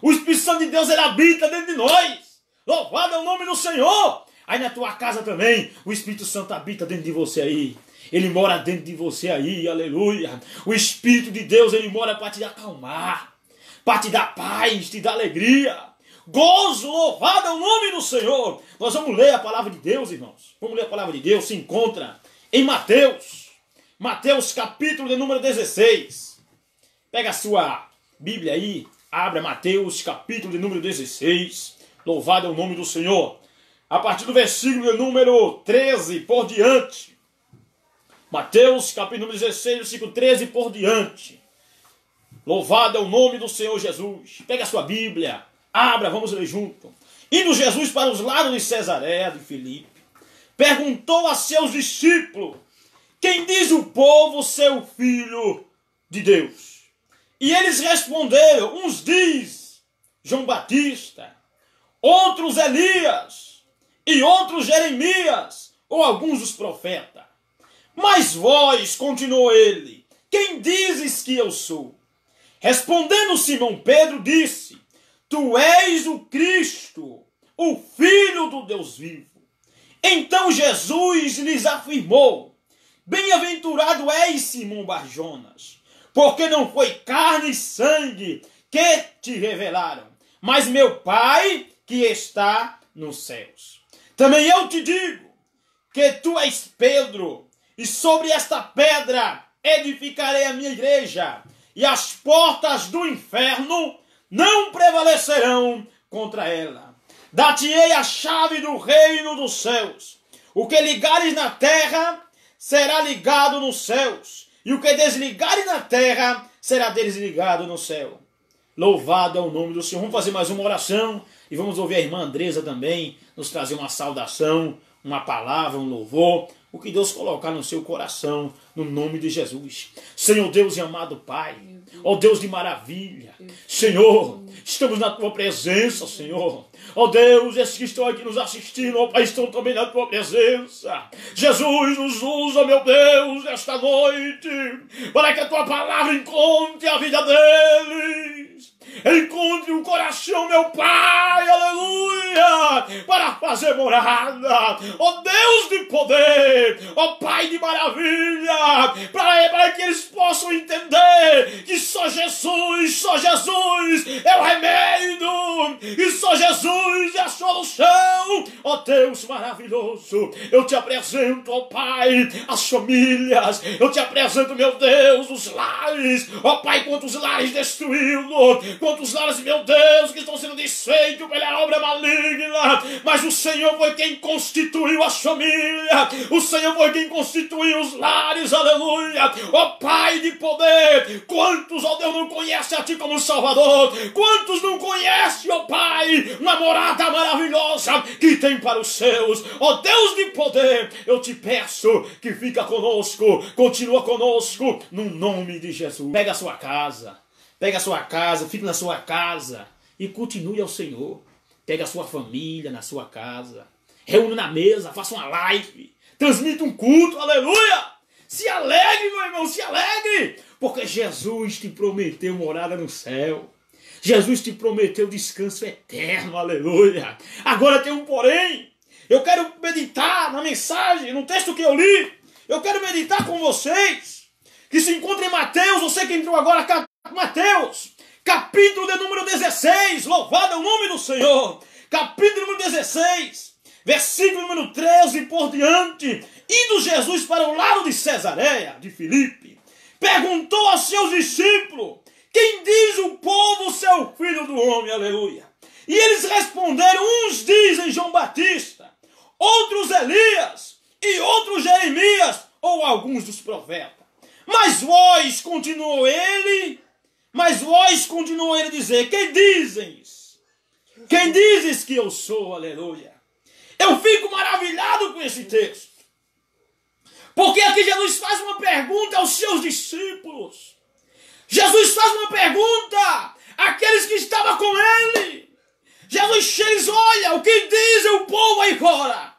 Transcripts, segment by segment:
O Espírito Santo de Deus, ele habita dentro de nós. Louvado é o nome do Senhor. Aí na tua casa também, o Espírito Santo habita dentro de você aí. Ele mora dentro de você aí, aleluia. O Espírito de Deus, ele mora para te acalmar, para te dar paz, te dar alegria. Gozo, louvado é o nome do Senhor. Nós vamos ler a palavra de Deus, irmãos. Vamos ler a palavra de Deus, se encontra em Mateus. Mateus capítulo de número 16. Pega a sua Bíblia aí, abra Mateus capítulo de número 16. Louvado é o nome do Senhor. A partir do versículo de número 13 por diante. Mateus capítulo 16, versículo 13 por diante. Louvado é o nome do Senhor Jesus. Pega a sua Bíblia, abra, vamos ler junto. Indo Jesus para os lados de Cesareia de Filipe, perguntou a seus discípulos: quem diz o povo ser o Filho de Deus? E eles responderam: uns diz João Batista, outros Elias, e outros Jeremias, ou alguns dos profetas. Mas vós, continuou ele, quem dizes que eu sou? Respondendo Simão Pedro, disse: tu és o Cristo, o Filho do Deus vivo. Então Jesus lhes afirmou: bem-aventurado és, Simão Barjonas, porque não foi carne e sangue que te revelaram, mas meu Pai que está nos céus. Também eu te digo que tu és Pedro, e sobre esta pedra edificarei a minha igreja, e as portas do inferno não prevalecerão contra ela. Dar-te-ei a chave do reino dos céus. O que ligares na terra será ligado nos céus, e o que desligares na terra será desligado no céu. Louvado é o nome do Senhor. Vamos fazer mais uma oração e vamos ouvir a irmã Andresa também nos trazer uma saudação, uma palavra, um louvor, o que Deus colocar no seu coração, no nome de Jesus. Senhor Deus e amado Pai, ó Deus de maravilha, Senhor, estamos na tua presença, Senhor. Ó Deus, esses que estão aqui nos assistindo, ó Pai, estão também na tua presença. Jesus, nos usa, meu Deus, esta noite, para que a tua palavra encontre a vida deles. Encontre o coração, meu Pai, aleluia, para fazer morada. Ó Deus de poder, ó Pai de maravilha, para que eles possam entender que só Jesus é o remédio, e só Jesus é a solução. Ó Deus maravilhoso, eu te apresento, ó Pai, as famílias, eu te apresento, meu Deus, os lares, ó Pai, quantos lares destruídos, quantos lares, meu Deus, que estão sendo desfeitos pela obra maligna, mas o Senhor foi quem constituiu as famílias, o Senhor foi quem constituiu os lares, aleluia. Ó Pai de poder, quantos, ó Deus, não conhecem a Ti como Salvador, quantos não conhecem, ó Pai, uma morada maravilhosa que tem para os seus. Ó Deus de poder, eu te peço que fica conosco, continua conosco, no nome de Jesus. Pega a sua casa, fique na sua casa e continue ao Senhor. Pega a sua família na sua casa, reúne na mesa, faça uma live, transmita um culto, aleluia. Se alegre, meu irmão, se alegre, porque Jesus te prometeu morada no céu. Jesus te prometeu descanso eterno, aleluia. Agora tem um porém. Eu quero meditar na mensagem, no texto que eu li. Eu quero meditar com vocês, que se encontra em Mateus, você que entrou agora, Mateus, capítulo de número 16, louvado é o nome do Senhor. Capítulo número 16, versículo número 13 por diante. Indo Jesus para o lado de Cesareia de Filipe, perguntou aos seus discípulos: quem diz o povo ser o Filho do Homem? Aleluia. E eles responderam: uns dizem João Batista, outros Elias, e outros Jeremias, ou alguns dos profetas. Mas vós, continuou ele a dizer: quem dizes? Quem dizes que eu sou? Aleluia. Eu fico maravilhado com esse texto, porque aqui Jesus faz uma pergunta aos seus discípulos. Jesus faz uma pergunta àqueles que estavam com ele. Jesus chega e diz: olha, o que diz o povo aí fora?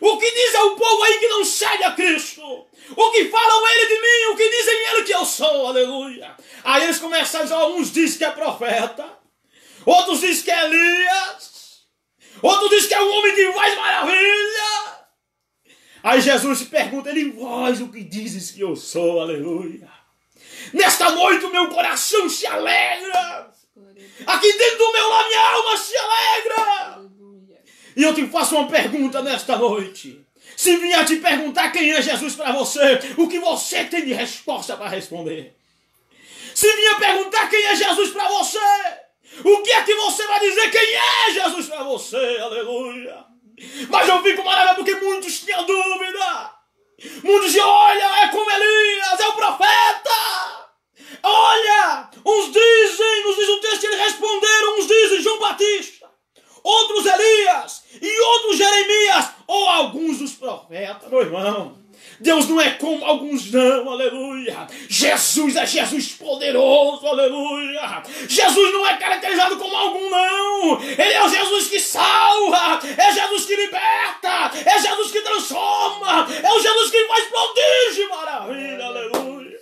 O que diz o povo aí que não segue a Cristo? O que falam ele de mim? O que dizem ele que eu sou? Aleluia. Aí eles começam a dizer: uns dizem que é profeta, Outros dizem que é Elias. Outros dizem que é o homem que faz maravilha. Aí Jesus se pergunta, ele, vós o que dizes que eu sou, aleluia. Nesta noite o meu coração se alegra. Aqui dentro do meu lar minha alma se alegra. E eu te faço uma pergunta nesta noite. Se vier te perguntar quem é Jesus para você, o que você tem de resposta para responder? Se vier perguntar quem é Jesus para você, o que é que você vai dizer quem é Jesus para você? Aleluia. Mas eu fico maravilhado porque muitos tinham dúvida. Muitos diziam, olha, é como Elias, é o profeta. Olha, uns dizem, nos diz o texto, eles responderam, uns dizem João Batista, outros Elias e outros Jeremias, ou alguns dos profetas, meu irmão. Deus não é como alguns não, aleluia. Jesus é Jesus poderoso, aleluia. Jesus não é caracterizado como algum não. Ele é o Jesus que salva, é Jesus que liberta, é Jesus que transforma, é o Jesus que faz prodígio e maravilha, aleluia.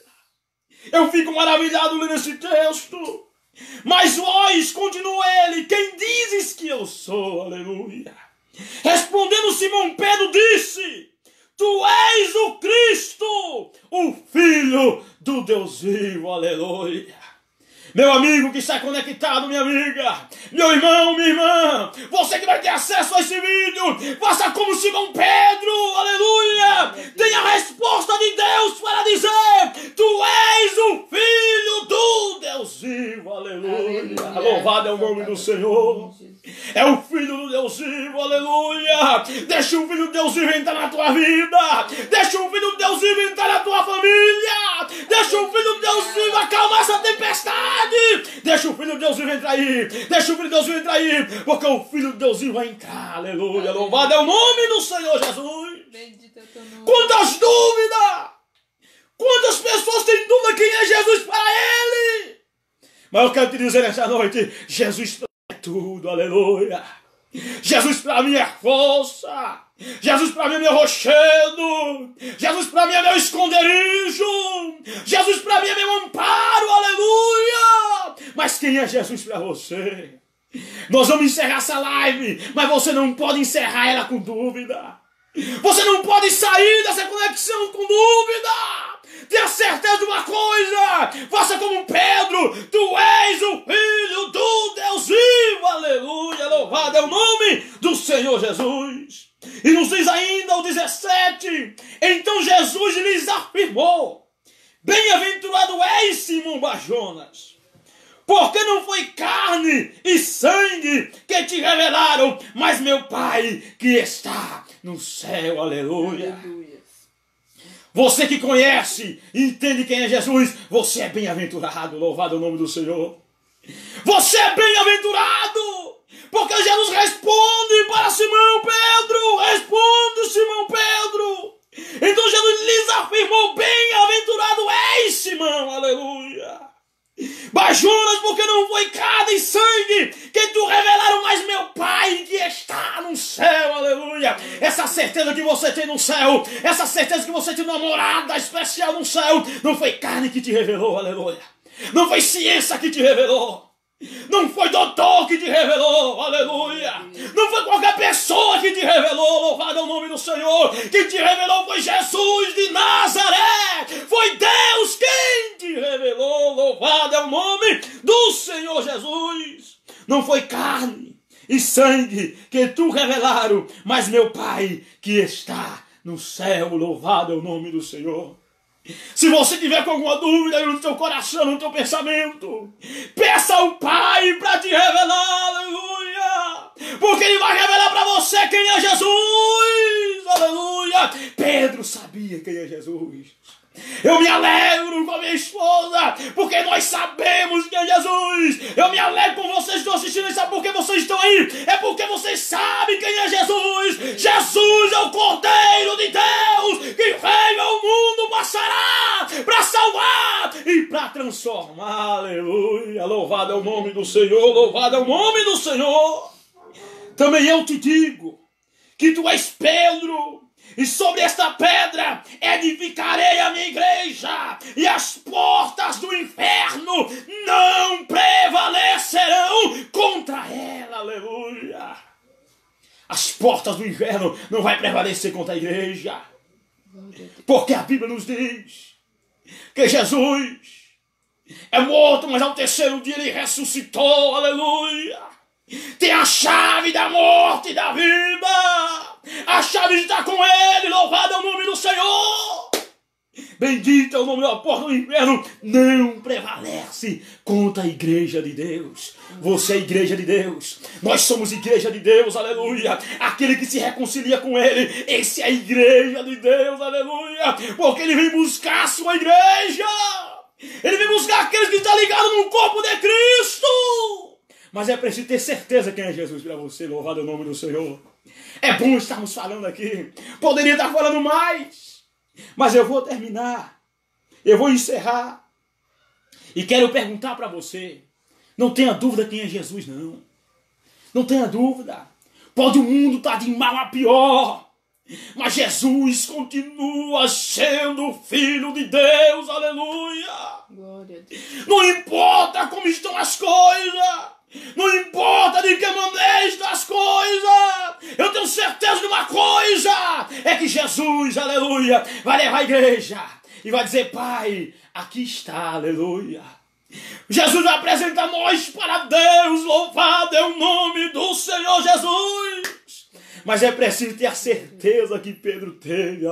Eu fico maravilhado lendo esse texto. Mas vós, continua ele, quem dizes que eu sou, aleluia. Respondendo Simão Pedro disse, tu és o Cristo, o Filho do Deus vivo, aleluia. Meu amigo que está conectado, minha amiga, meu irmão, minha irmã, você que vai ter acesso a esse vídeo, faça como Simão Pedro, aleluia, tenha a resposta de Deus para dizer, tu és o Filho do Deus vivo, aleluia. Louvado é o nome do Senhor. É o Filho do Deus vivo, aleluia. Deixa o Filho do Deus vivo entrar na tua vida. Deixa o Filho do Deus vivo entrar na tua família. Deixa o Filho do Deus vivo acalmar essa tempestade. Deixa o Filho de Deus vivo entrar aí. Deixa o Filho de Deus vivo entrar aí. Porque o Filho de Deus vivo vai entrar, aleluia. Louvado é o nome do Senhor Jesus. Quantas dúvidas. Quantas pessoas têm dúvida quem é Jesus para ele. Mas eu quero te dizer nessa noite, Jesus é tudo, aleluia. Jesus para mim é força. Jesus para mim é meu rochedo. Jesus para mim é meu esconderijo. Jesus para mim é meu amparo, aleluia. Mas quem é Jesus para você? Nós vamos encerrar essa live, mas você não pode encerrar ela com dúvida. Você não pode sair dessa conexão com dúvida. Tenha certeza de uma coisa, faça como Pedro, tu és o Filho do Deus vivo, aleluia, louvado é o nome do Senhor Jesus. E nos diz ainda o 17, então Jesus lhes afirmou, bem-aventurado és Simão Barjonas, porque não foi carne e sangue que te revelaram, mas meu Pai que está no céu, aleluia. Aleluia. Você que conhece e entende quem é Jesus, você é bem-aventurado, louvado é o nome do Senhor. Você é bem-aventurado, porque Jesus responde para Simão Pedro, responde Simão Pedro. Então Jesus lhes afirmou, bem-aventurado és Simão, aleluia. Barjonas, porque não foi carne e sangue que tu revelaram, mas meu Pai que está no céu, aleluia. Essa certeza que você tem no céu, essa certeza que você tem uma morada especial no céu, não foi carne que te revelou, aleluia. Não foi ciência que te revelou. Não foi doutor que te revelou, aleluia. Não foi qualquer pessoa que te revelou, louvado é o nome do Senhor. Quem te revelou foi Jesus de Nazaré. Foi Deus quem te revelou, louvado é o nome do Senhor Jesus. Não foi carne e sangue que tu revelaram, mas meu Pai que está no céu, louvado é o nome do Senhor. Se você tiver com alguma dúvida no teu coração, no teu pensamento, peça ao Pai para te revelar, aleluia, porque Ele vai revelar para você quem é Jesus, aleluia. Pedro sabia quem é Jesus. Eu me alegro com a minha esposa, porque nós sabemos quem é Jesus. Eu me alegro com vocês que estão assistindo, e sabe por que vocês estão aí? É porque vocês sabem quem é Jesus. Jesus é o Cordeiro de Deus que veio ao mundo para salvar e para transformar, aleluia. Louvado é o nome do Senhor, louvado é o nome do Senhor. Também eu te digo que tu és Pedro, e sobre esta pedra edificarei a minha igreja, e as portas do inferno não prevalecerão contra As portas do inferno não vai prevalecer contra a igreja. Porque a Bíblia nos diz que Jesus é morto, mas ao terceiro dia ele ressuscitou, aleluia. Tem a chave da morte e da vida. A chave está com ele, louvado é o nome do Senhor. Bendito é o nome da porta do inferno. Não prevalece contra a igreja de Deus. Você é a igreja de Deus. Nós somos igreja de Deus, aleluia. Aquele que se reconcilia com ele, esse é a igreja de Deus, aleluia. Porque ele vem buscar a sua igreja. Ele vem buscar aqueles que estão ligados no corpo de Cristo. Mas é preciso ter certeza quem é Jesus para você. Louvado é o nome do Senhor. É bom estarmos falando aqui. Poderia estar falando mais. Mas eu vou terminar. Eu vou encerrar. E quero perguntar para você. Não tenha dúvida quem é Jesus, não. Não tenha dúvida. Pode o mundo estar de mal a pior. Mas Jesus continua sendo o Filho de Deus. Aleluia. Glória a Deus. Não importa como estão as coisas. Não importa de que maneira estão as coisas. Eu tenho certeza de uma coisa. É que Jesus, aleluia, vai levar a igreja. E vai dizer, Pai, aqui está, aleluia. Jesus vai apresentar nós para Deus. Louvado é o nome do Senhor Jesus. Mas é preciso ter a certeza que Pedro teve.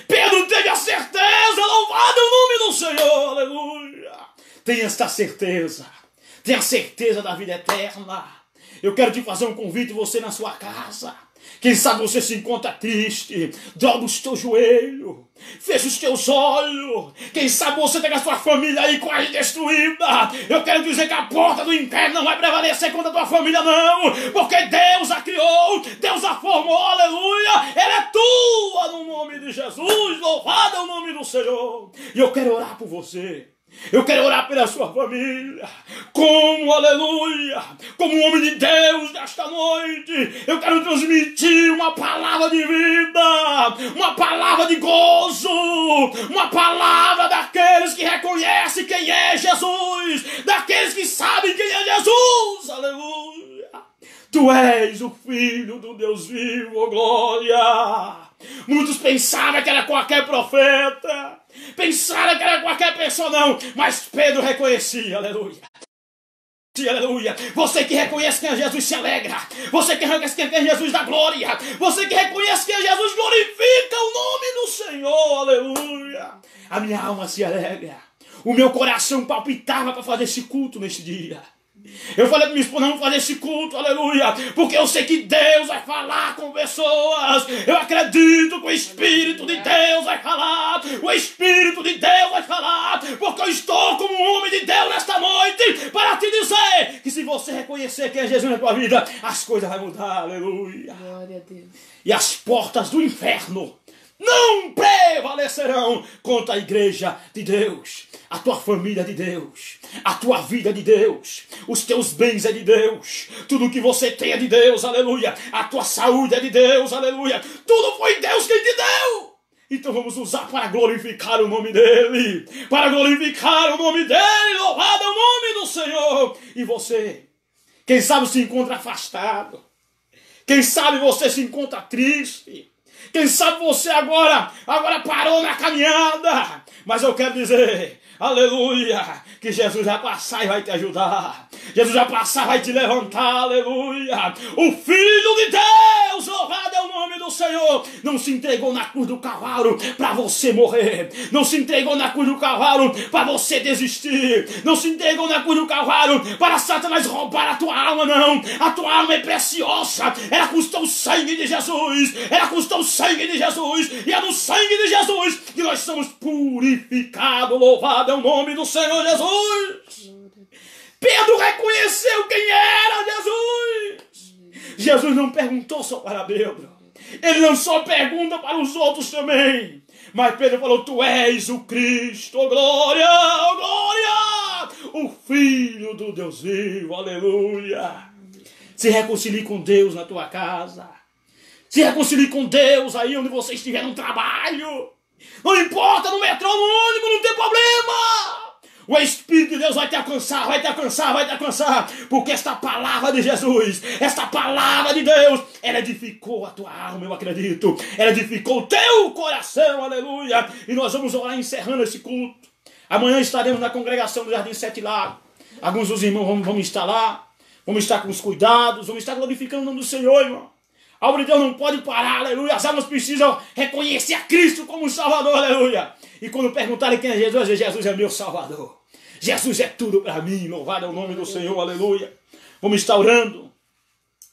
Pedro teve a certeza. Louvado é o nome do Senhor, aleluia. Tenha esta certeza. Tenha certeza da vida eterna. Eu quero te fazer um convite, você na sua casa. Quem sabe você se encontra triste. Dobra os teus joelhos. Fecha os teus olhos. Quem sabe você tem a sua família aí quase destruída. Eu quero dizer que a porta do inferno não vai prevalecer contra a tua família, não. Porque Deus a criou. Deus a formou, aleluia. Ela é tua no nome de Jesus. Louvado é o nome do Senhor. E eu quero orar por você. Eu quero orar pela sua família, como, aleluia, como um homem de Deus nesta noite. Eu quero transmitir uma palavra de vida, uma palavra de gozo, uma palavra daqueles que reconhecem quem é Jesus, daqueles que sabem quem é Jesus, aleluia. Tu és o Filho do Deus vivo, oh glória. Muitos pensavam que era qualquer profeta, pensaram que era qualquer pessoa, não, mas Pedro reconhecia, aleluia. Aleluia. Você que reconhece quem é Jesus se alegra. Você que reconhece quem é Jesus dá glória. Você que reconhece quem é Jesus glorifica o nome do Senhor, aleluia. A minha alma se alegra. O meu coração palpitava para fazer esse culto neste dia. Eu falei para minha esposa, vamos fazer esse culto, aleluia, porque eu sei que Deus vai falar com pessoas. Eu acredito que o Espírito de Deus vai falar. O Espírito de Deus vai falar, porque eu estou como um homem de Deus nesta noite para te dizer que se você reconhecer quem é Jesus na tua vida, as coisas vão mudar, aleluia. Glória a Deus. E as portas do inferno não prevalecerão contra a igreja de Deus, a tua família de Deus, a tua vida de Deus, os teus bens é de Deus, tudo que você tem é de Deus, aleluia, a tua saúde é de Deus, aleluia, tudo foi Deus quem te deu. Então vamos usar para glorificar o nome dEle, para glorificar o nome dEle, louvado é o nome do Senhor. E você, quem sabe se encontra afastado, quem sabe você se encontra triste, quem sabe você agora parou na caminhada. Mas eu quero dizer, aleluia, que Jesus vai passar e vai te ajudar. Jesus vai passar e vai te levantar, aleluia. O Filho de Deus, louvado é o nome do Senhor, não se entregou na cruz do Calvário para você morrer. Não se entregou na cruz do Calvário para você desistir. Não se entregou na cruz do Calvário para Satanás roubar a tua alma, não. A tua alma é preciosa. Ela custou o sangue de Jesus. Ela custou o sangue de Jesus. E é no sangue de Jesus que nós somos purificados. Louvado é o nome do Senhor Jesus. Pedro reconheceu quem era Jesus. Jesus não perguntou só para Pedro. Ele não só pergunta para os outros também. Mas Pedro falou, tu és o Cristo, oh glória, oh glória, o Filho do Deus vivo, aleluia. Se reconcilie com Deus na tua casa. Se reconcilie com Deus aí onde você estiver no trabalho. Não importa, no metrô, no ônibus, não tem problema. O Espírito de Deus vai te alcançar, vai te alcançar, vai te alcançar. Porque esta palavra de Jesus, esta palavra de Deus, ela edificou a tua alma, eu acredito. Ela edificou o teu coração, aleluia. E nós vamos orar encerrando esse culto. Amanhã estaremos na congregação do Jardim Sete Lagos. Alguns dos irmãos vão estar lá. Vamos estar com os cuidados, vamos estar glorificando o nome do Senhor, irmão. A obra de Deus não pode parar, aleluia. As almas precisam reconhecer a Cristo como Salvador, aleluia. E quando perguntarem quem é Jesus, Jesus é meu Salvador. Jesus é tudo para mim, louvado é o nome do Senhor, aleluia. Vamos estar orando.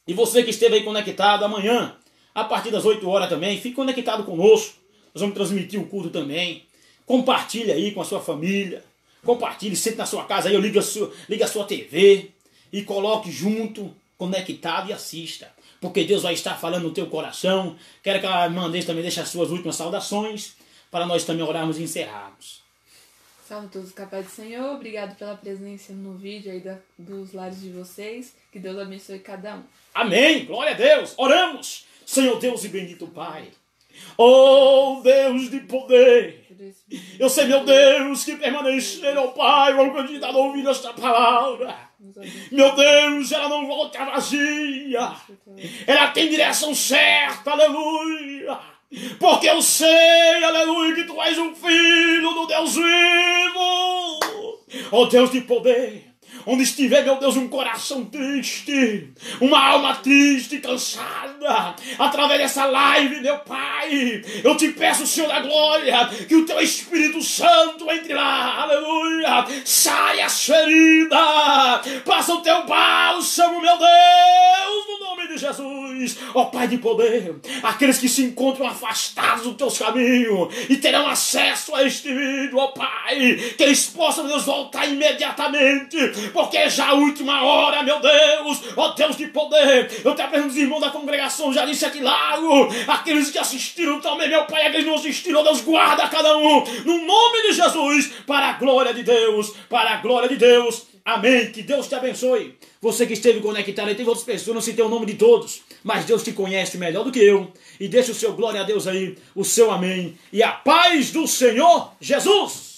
E você que esteve aí conectado, amanhã, a partir das 8 horas também, fique conectado conosco. Nós vamos transmitir o culto também. Compartilhe aí com a sua família. Compartilhe, sente na sua casa aí, liga a sua TV e coloque junto, conectado e assista. Porque Deus vai estar falando no teu coração. Quero que a irmã também deixe as suas últimas saudações, para nós também orarmos e encerrarmos. Salve todos, capaz do Senhor. Obrigado pela presença no vídeo aí dos lares de vocês. Que Deus abençoe cada um. Amém. Glória a Deus. Oramos. Senhor Deus e bendito Pai. Oh Deus de poder. Eu sei, meu Deus, que permanecer, ó Pai, o candidato ouvindo esta palavra. Meu Deus, ela não volta vazia. Ela tem direção certa, aleluia. Porque eu sei, aleluia, que Tu és um filho do Deus vivo. Ó Deus de poder. Onde estiver, meu Deus, um coração triste, uma alma triste, cansada, através dessa live, meu Pai, eu te peço, Senhor da glória, que o Teu Espírito Santo entre lá, aleluia, saia as feridas, passa o Teu bálsamo, meu Deus, no nome de Jesus, ó Pai de poder, aqueles que se encontram afastados dos Teus caminhos e terão acesso a este vídeo, ó Pai, que eles possam, Deus, voltar imediatamente, porque já é a última hora, meu Deus, ó Deus de poder, eu te apresento os irmãos da congregação Jardim Sete Lagos, aqueles que assistiram também, meu Pai, aqueles que não assistiram, Deus guarda cada um, no nome de Jesus, para a glória de Deus, para a glória de Deus, amém, que Deus te abençoe. Você que esteve conectado, aí tem outras pessoas, não citei o nome de todos, mas Deus te conhece melhor do que eu, e deixa o seu glória a Deus aí, o seu amém, e a paz do Senhor Jesus.